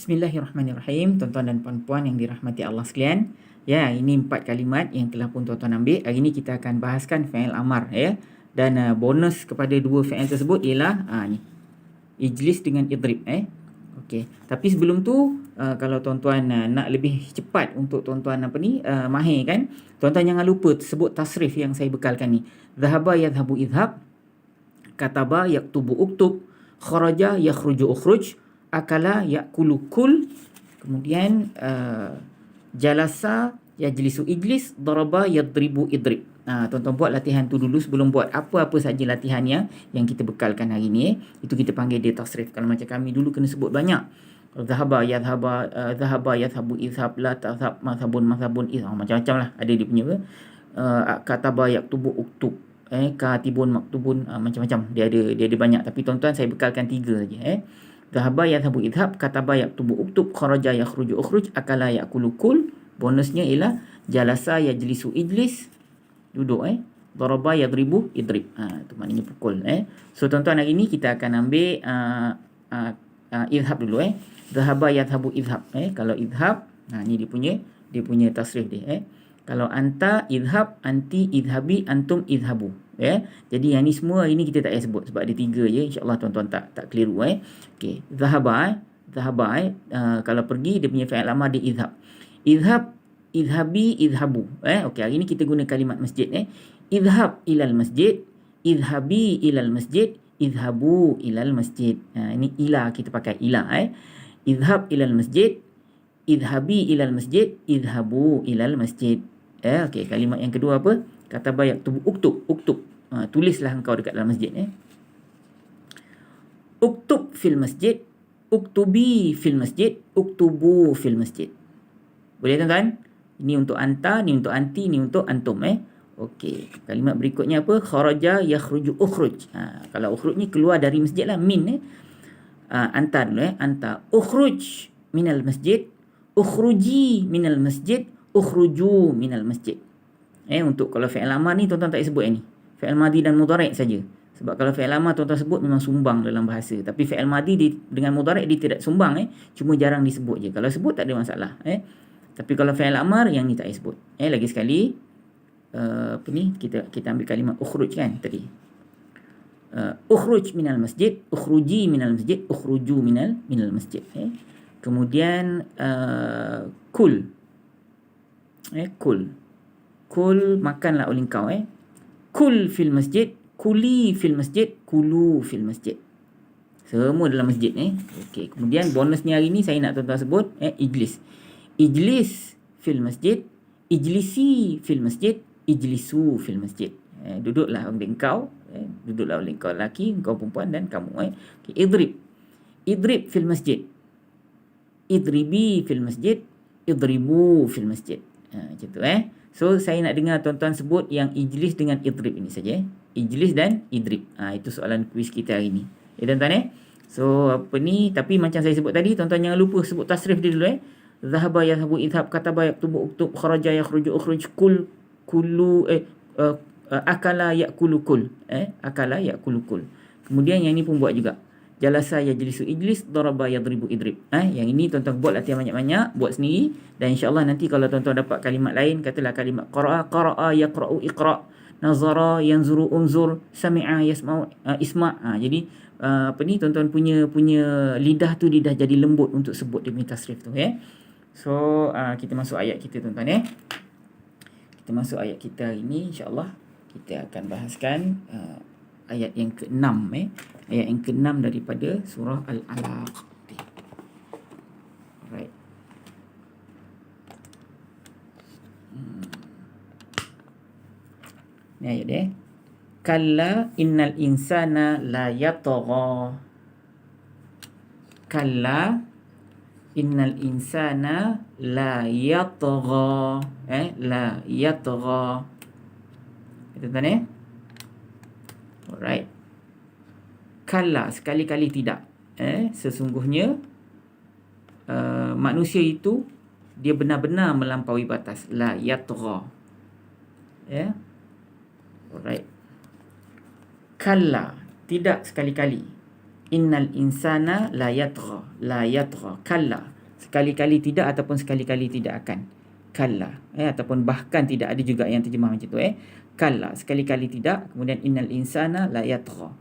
Bismillahirrahmanirrahim. Tuan-tuan dan puan-puan yang dirahmati Allah sekalian. Ya, ini 4 kalimat yang telah pun tuan-tuan ambil. Hari ini kita akan bahaskan fi'il amar ya. Dan bonus kepada dua fi'il tersebut ialah ni. Ijlis dengan idrib Okey. Tapi sebelum tu kalau tuan-tuan nak lebih cepat untuk tuan-tuan mahir kan, tuan-tuan jangan lupa sebut tasrif yang saya bekalkan ni. Dhahaba yadhhabu idhhab, kataba yaktubu uktub, kharaja yakhruju ukhruj, akala yakulu kul, kemudian jalasa yajlisu ijlis, daraba yadribu idrib. Tuan-tuan buat latihan tu dulu sebelum buat apa-apa saja latihan yang kita bekalkan hari ni. Itu kita panggil dia tasrif. Kalau macam kami dulu kena sebut banyak. Dhahaba yadhhaba, dhahaba yadhhabu idhhab, la tadhhab madhhabun madhhabun idhhab, macam-macam lah ada dia punya kataba yaktubu uktub, katibun maktubun, macam-macam dia ada banyak, tapi tuan-tuan saya bekalkan 3 saja. Dhahaba yadhhabu idhhab, kataba yaktubu uktub, kharaja yakhruju ukhruj, akala yakulu kul. Bonusnya ialah jalasa yajlisu ijlis, duduk daraba yadribu idrib, tu maknanya pukul. So tuan-tuan, hari ni kita akan ambil idhhab dulu. Dhahaba yadhhabu idhhab. Kalau idhhab, ni dia punya tasrif dia. Kalau anta idhhab, anti idhabi, antum idhabu. Jadi yang ni semua hari ni kita tak payah sebut sebab ada 3 je. InsyaAllah tuan-tuan tak keliru. Okey, dhahaba kalau pergi dia punya fi'il amar dia idhhab. Idhhab, idhabi, idhabu. Okey, hari ni kita guna kalimat masjid. Idhhab ilal masjid, idhabi ilal masjid, idhabu ilal masjid. Ini ila, kita pakai ila. Idhhab ilal masjid, idhabi ilal masjid, idhabu ilal masjid. Okey, kalimat yang kedua apa? Kataba yaktubu uktub, uktub. Tulislah engkau dekat dalam masjid. Uktub fil masjid, uktubi fil masjid, uktubu fil masjid. Boleh tuan-tuan? Ini untuk anta, ni untuk anti, ni untuk antum. Okey, kalimat berikutnya apa? Kharaja yakhruju ukhruj. Kalau ukhruj ni keluar dari masjid lah, min. Anta dulu. Anta ukhruj minal masjid, ukhruji minal masjid, ukhruju minal masjid. Untuk kalau fi'il amar ni tuan-tuan tak sebut ni. Fi'il madi dan mudhari' saja. Sebab kalau fi'il amar tuan-tuan sebut memang sumbang dalam bahasa. Tapi fi'il madi dengan mudhari' dia tidak sumbang. Cuma jarang disebut je. Kalau sebut tak ada masalah. Tapi kalau fi'il amar yang ni tak sebut. Lagi sekali kita ambil kalimat ukhruj kan tadi. Ukhruj minal masjid, ukhruji minal masjid, ukhruju minal masjid. Kemudian kul. Kul, makanlah oleh kau. Kul fil masjid, kuli fil masjid, kulu fil masjid. Semua dalam masjid. Okey, kemudian bonusnya hari ni saya nak tuan-tuan sebut ijlis. Ijlis fil masjid, ijlisi fil masjid, ijlisu fil masjid. Duduklah oleh kau, duduklah oleh kau lelaki, kau perempuan dan kamu. Okay. Idrib. Idrib fil masjid, idribi fil masjid, idribu fil masjid. Macam tu. So saya nak dengar tuan-tuan sebut yang ijlis dengan idrib ini saja. Ijlis dan idrib. Itu soalan kuis kita hari ni. Tuan-tuan. So apa ni, tapi macam saya sebut tadi, tuan-tuan jangan lupa sebut tasrif dia dulu. Dhahaba yadhhabu idhhab, kataba yaktubu uktub, kharaja yakhruju ukhruj, kullu akala yakulu kul. Akala yakulu kul. Kemudian yang ni pun buat juga. Jalasa yajlisu ijlis, daraba yadribu idrib. Yang ini tuan-tuan buat latihan banyak-banyak, buat sendiri. Dan insyaAllah nanti kalau tuan-tuan dapat kalimat lain, katalah kalimat qara'a yaqra'u iqra', nazara yanzuru unzur, sami'a yasma'u isma'. Jadi tuan-tuan punya lidah tu lidah jadi lembut untuk sebut dia punya tasrif tu. So kita masuk ayat kita tuan-tuan. Kita masuk ayat kita hari ni, insyaAllah kita akan bahaskan ayat yang ke-6. Ayat yang ke-6 daripada surah Al-Alaq. Alright. Ni ayat dia. Kalla innal insana la yatgha. Kalla innal insana la yatgha. La yatgha. Tuan-tuan. Alright. Kalla, sekali-kali tidak. Sesungguhnya manusia itu dia benar-benar melampaui batas. La yatgha. Alright. Kalla, tidak sekali-kali. Innal insana la yatgha. La yatgha. Kalla. Sekali-kali tidak ataupun sekali-kali tidak akan. Kalla. Ataupun bahkan tidak, ada juga yang terjemah macam tu. Kalla. Sekali-kali tidak. Kemudian innal insana la yatgha.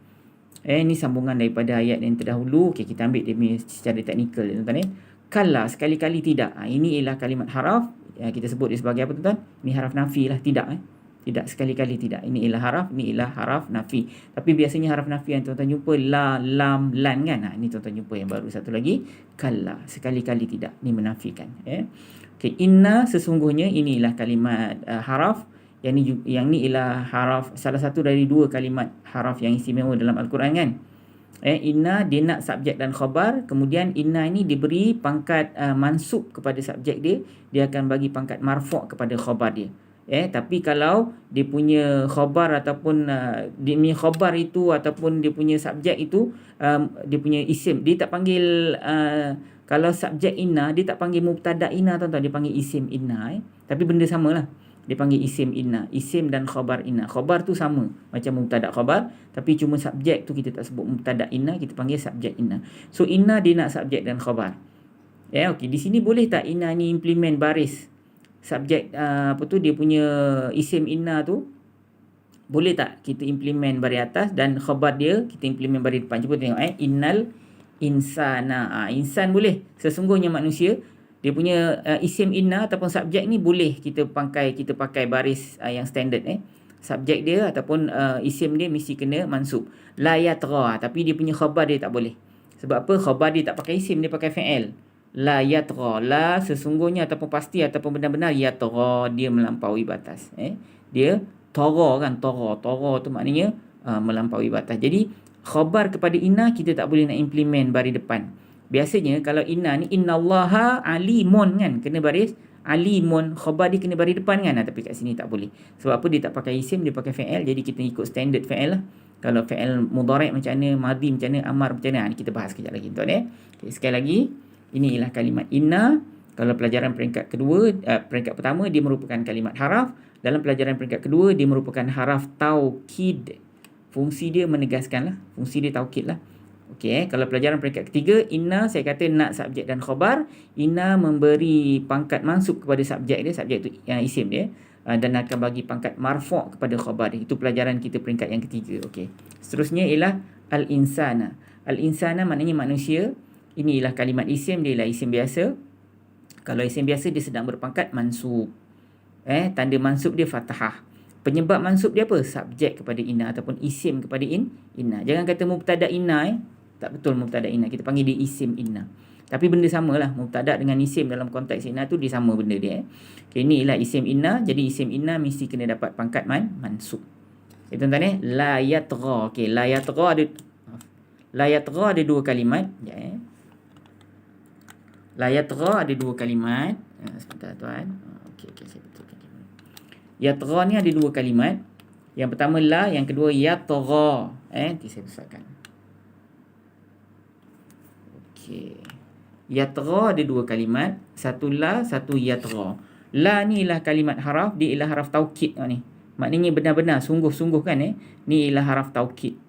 Ini sambungan daripada ayat yang terdahulu. Okay, kita ambil dia secara teknikal, tuan-tuan. Kalla. Sekali-kali tidak. Ini ialah kalimat haraf. Kita sebut dia sebagai apa, tuan-tuan? Ini haraf nafi lah. Tidak. Tidak, sekali-kali tidak. Ini ialah haraf, ini ialah haraf nafi. Tapi biasanya haraf nafi yang tuan-tuan jumpa la, lam, lan kan. Ini tuan-tuan jumpa yang baru satu lagi. Kalla, sekali-kali tidak. Ini menafikan. Okay, inna sesungguhnya, ini ialah kalimat haraf. Yang ni ialah haraf, salah satu dari dua kalimat haraf yang istimewa dalam Al-Quran kan. Inna dia nak subjek dan khabar. Kemudian inna ini diberi pangkat mansub kepada subjek dia. Dia akan bagi pangkat marfu' kepada khabar dia. Tapi kalau dia punya khabar ataupun dia punya khabar itu ataupun dia punya subjek itu dia punya isim, dia tak panggil kalau subjek inna dia tak panggil mubtada inna, tuan-tuan, dia panggil isim inna. Tapi benda samalah. Dia panggil isim inna, isim dan khabar inna. Khabar tu sama macam mubtada khabar, tapi cuma subjek tu kita tak sebut mubtada inna, kita panggil subjek inna. So inna dia nak subjek dan khabar. Okey, di sini boleh tak inna ni implement baris subjek dia punya isim inna tu, boleh tak kita implement baris atas dan khabar dia kita implement baris depan? Cuba tengok innal insana. Insan boleh, sesungguhnya manusia. Dia punya isim inna ataupun subjek ni boleh kita pakai baris yang standard. Subjek dia ataupun isim dia mesti kena mansub. La yatra, tapi dia punya khabar dia tak boleh. Sebab apa? Khabar dia tak pakai isim, dia pakai fa'il. La yatra, la sesungguhnya ataupun pasti ataupun benar-benar, yatra dia melampaui batas. Dia tara kan, tara tu maknanya melampaui batas. Jadi khabar kepada inna kita tak boleh nak implement baris depan. Biasanya kalau inna ni innallaha alimun kan, kena baris alimun, khabar dia kena baris depan kan. Tapi kat sini tak boleh. Sebab apa? Dia tak pakai isim, dia pakai fa'il. Jadi kita ikut standard fa'il lah. Kalau fa'il mudhari' macam mana, madhi macam mana, amar macam mana, ni kita bahas kejap lagi, tuan. Okay, sekali lagi, ini ialah kalimat inna. Kalau pelajaran peringkat kedua, peringkat pertama dia merupakan kalimat haraf. Dalam pelajaran peringkat kedua dia merupakan haraf taukid. Fungsi dia menegaskan lah, fungsi dia taukid lah. Okey, kalau pelajaran peringkat ketiga, inna saya kata nak subjek dan khabar. Inna memberi pangkat mansub kepada subjek dia, subjek tu yang isim dia, dan akan bagi pangkat marfu' kepada khabar dia. Itu pelajaran kita peringkat yang ketiga. Okey. Seterusnya ialah al-insana. Al-insana maknanya manusia. Ini ialah kalimat isim, dia ialah isim biasa. Kalau isim biasa dia sedang berpangkat mansub. Tanda mansub dia fathah. Penyebab mansub dia apa? Subjek kepada inna ataupun isim kepada inna. Jangan kata mubtada inna. Tak betul mubtada inna. Kita panggil dia isim inna. Tapi benda samalah. Mubtada dengan isim dalam konteks inna tu dia sama benda dia. Okay, ini ialah isim inna. Jadi isim inna mesti kena dapat pangkat mansub. Okay, tuan-tuan La yatgha. Okay, la yatgha ada dua kalimat. La yatgha ada dua kalimat. Sebentar tuan. Okey, saya betulkan. Yatgha ni ada dua kalimat. Yang pertama la, yang kedua yatgha. Nanti saya besarkan. Okey. Yatgha ada dua kalimat. Satu la, satu yatgha. La ni ialah kalimat haraf, dia ialah haraf taukid ni. Maknanya benar-benar sungguh-sungguh kan Ni ialah haraf taukid.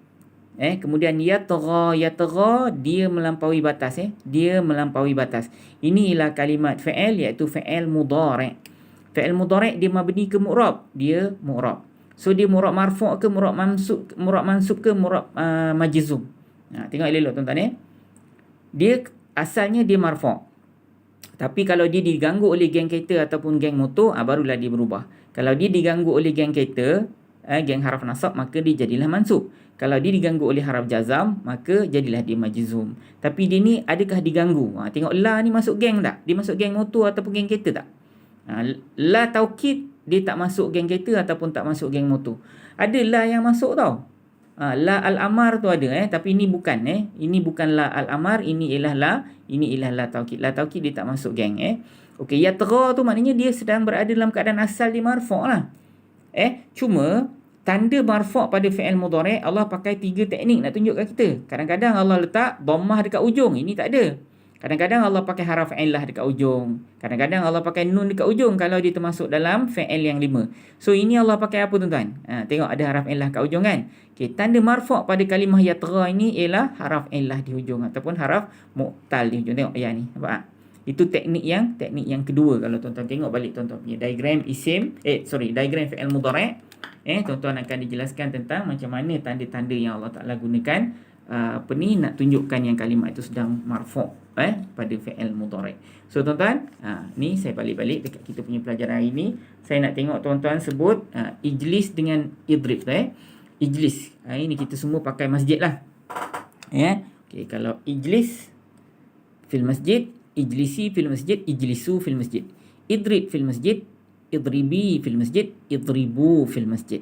Kemudian yatgha dia melampaui batas dia melampaui batas. Ini ialah kalimat fa'il, iaitu fa'il mudhari'. Fa'il mudhari' dia mabni ke mu'rab? Dia mu'rab. So dia mu'rab marfu' ke mu'rab mansub ke mu'rab majzum? Tengok elok tuan-tuan Dia asalnya dia marfu'. Tapi kalau dia diganggu oleh geng kereta ataupun geng motor, barulah dia berubah. Kalau dia diganggu oleh geng kereta, geng haraf nasab, maka dia jadilah mansub. Kalau dia diganggu oleh haraf jazam, maka jadilah dia majzum. Tapi dia ni adakah diganggu? Tengok la ni masuk geng tak? Dia masuk geng motor ataupun geng kereta tak? La taukid dia tak masuk geng kereta ataupun tak masuk geng motor. Ada la yang masuk tau. La al-amar tu ada tapi ini bukan Ini bukan la al-amar, ini ialah la taukid. La taukid dia tak masuk geng Okey, yatgha tu maknanya dia sedang berada dalam keadaan asal dia marfu' lah. Cuma tanda marfu' pada fi'il mudhari' Allah pakai 3 teknik nak tunjukkan kita. Kadang-kadang Allah letak dhammah dekat ujung, ini tak ada. Kadang-kadang Allah pakai haraf illah dekat ujung. Kadang-kadang Allah pakai nun dekat ujung kalau dia termasuk dalam fi'il yang 5. So ini Allah pakai apa tuan-tuan? Tengok ada haraf illah kat ujung kan? Okey, tanda marfu' pada kalimah yatgha ini ialah haraf illah di hujung ataupun haraf mu'tal di hujung. Tengok ya ni. Nampak tak? Itu teknik yang kedua. Kalau tuan-tuan tengok balik tuan-tuan punya diagram diagram fi'il mudhari', tuan-tuan akan dijelaskan tentang macam mana tanda-tanda yang Allah Taala gunakan nak tunjukkan yang kalimat itu sedang marfu' pada fi'il mudhari'. So tuan-tuan, ni saya balik-balik dekat kita punya pelajaran hari ni. Saya nak tengok tuan-tuan sebut ijlis dengan idrib Ijlis. Ini kita semua pakai masjid lah. Okey, kalau ijlis fil masjid, ijlisi fil masjid, ijlisu fil masjid. Idrib fil masjid, idribi fil masjid, idribu fil masjid.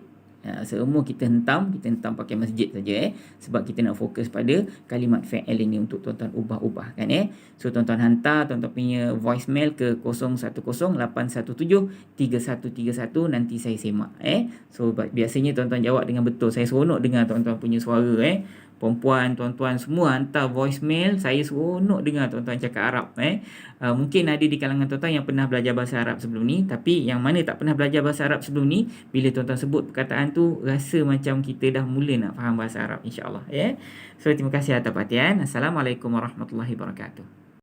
Semua kita hentam pakai masjid saja sebab kita nak fokus pada kalimat fi'il ini untuk tuan-tuan ubah-ubah kan So tuan-tuan hantar tuan-tuan punya voicemail ke 0108173131 nanti saya semak So biasanya tuan-tuan jawab dengan betul. Saya seronok dengar tuan-tuan punya suara perempuan, tuan-tuan semua hantar voicemail. Saya seronok dengar tuan-tuan cakap Arab mungkin ada di kalangan tuan-tuan yang pernah belajar bahasa Arab sebelum ni, tapi yang mana tak pernah belajar bahasa Arab sebelum ni, bila tuan-tuan sebut perkataan tu rasa macam kita dah mula nak faham bahasa Arab, insya-Allah So terima kasih atas perhatian. Assalamualaikum warahmatullahi wabarakatuh.